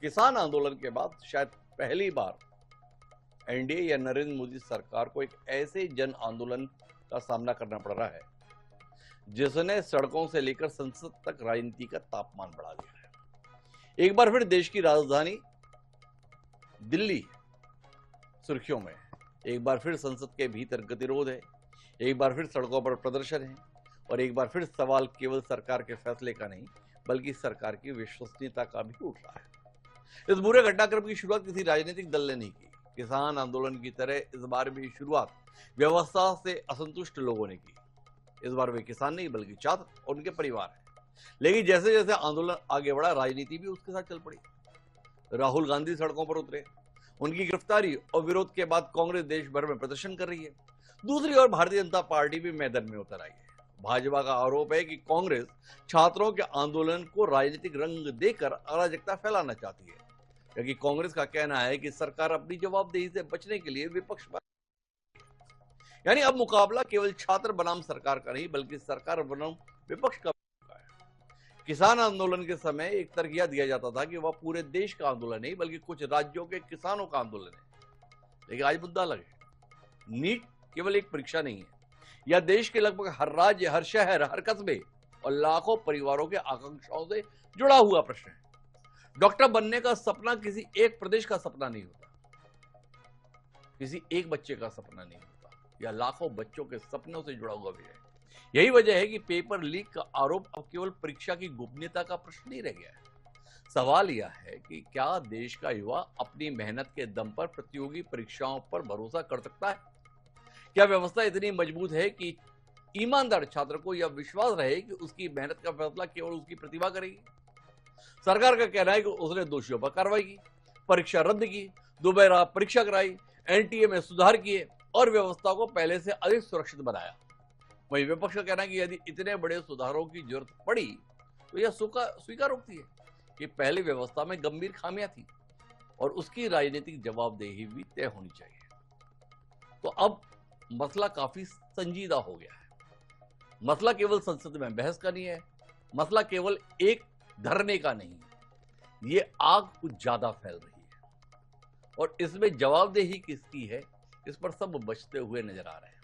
किसान आंदोलन के बाद शायद पहली बार एनडीए या नरेंद्र मोदी सरकार को एक ऐसे जन आंदोलन का सामना करना पड़ रहा है जिसने सड़कों से लेकर संसद तक राजनीति का तापमान बढ़ा दिया है। एक बार फिर देश की राजधानी दिल्ली सुर्खियों में, एक बार फिर संसद के भीतर गतिरोध है, एक बार फिर सड़कों पर प्रदर्शन है और एक बार फिर सवाल केवल सरकार के फैसले का नहीं बल्कि सरकार की विश्वसनीयता का भी उठ रहा है। इस बुरे घटनाक्रम की शुरुआत किसी राजनीतिक दल ने नहीं की। किसान आंदोलन की तरह इस बार भी शुरुआत व्यवस्था से असंतुष्ट लोगों ने की। इस बार वे किसान नहीं बल्कि छात्र और उनके परिवार हैं। लेकिन जैसे जैसे आंदोलन आगे बढ़ा, राजनीति भी उसके साथ चल पड़ी। राहुल गांधी सड़कों पर उतरे, उनकी गिरफ्तारी और विरोध के बाद कांग्रेस देश भर में प्रदर्शन कर रही है। दूसरी ओर भारतीय जनता पार्टी भी मैदान में उतर आई है। भाजपा का आरोप है कि कांग्रेस छात्रों के आंदोलन को राजनीतिक रंग देकर अराजकता फैलाना चाहती है, क्योंकि कांग्रेस का कहना है कि सरकार अपनी जवाबदेही से बचने के लिए विपक्ष पर, यानी अब मुकाबला केवल छात्र बनाम सरकार का नहीं बल्कि सरकार बनाम विपक्ष का है। किसान आंदोलन के समय एक तर्क दिया जाता था कि वह पूरे देश का आंदोलन नहीं बल्कि कुछ राज्यों के किसानों का आंदोलन है। लेकिन आज मुद्दा अलग है। नीट केवल एक परीक्षा नहीं है, यह देश के लगभग हर राज्य, हर शहर, हर कस्बे और लाखों परिवारों के आकांक्षाओं से जुड़ा हुआ प्रश्न है। डॉक्टर बनने का सपना किसी एक प्रदेश का सपना नहीं होता, किसी एक बच्चे का सपना नहीं होता, यह लाखों बच्चों के सपनों से जुड़ा हुआ भी है। यही वजह है कि पेपर लीक का आरोप अब केवल परीक्षा की गोपनीयता का प्रश्न नहीं रह गया है। सवाल यह है कि क्या देश का युवा अपनी मेहनत के दम पर प्रतियोगी परीक्षाओं पर भरोसा कर सकता है? क्या व्यवस्था इतनी मजबूत है कि ईमानदार छात्र को यह विश्वास रहे कि उसकी मेहनत का फैसला केवल उसकी प्रतिभा करेगी? सरकार का कहना है कि उसने दोषियों पर कार्रवाई की, परीक्षा रद्द की, दोबारा परीक्षा कराई, एनटीए में सुधार किए और व्यवस्था को पहले से अधिक सुरक्षित बनाया। वहीं विपक्ष का कहना है कि यदि इतने बड़े सुधारों की जरूरत पड़ी तो यह स्वीकार होती है कि पहले व्यवस्था में गंभीर खामियां थी और उसकी राजनीतिक जवाबदेही भी तय होनी चाहिए। तो अब मसला काफी संजीदा हो गया है। मसला केवल संसद में बहस का नहीं है, मसला केवल एक धरने का नहीं है, ये आग कुछ ज्यादा फैल रही है और इसमें जवाबदेही किसकी है, इस पर सब बचते हुए नजर आ रहे हैं।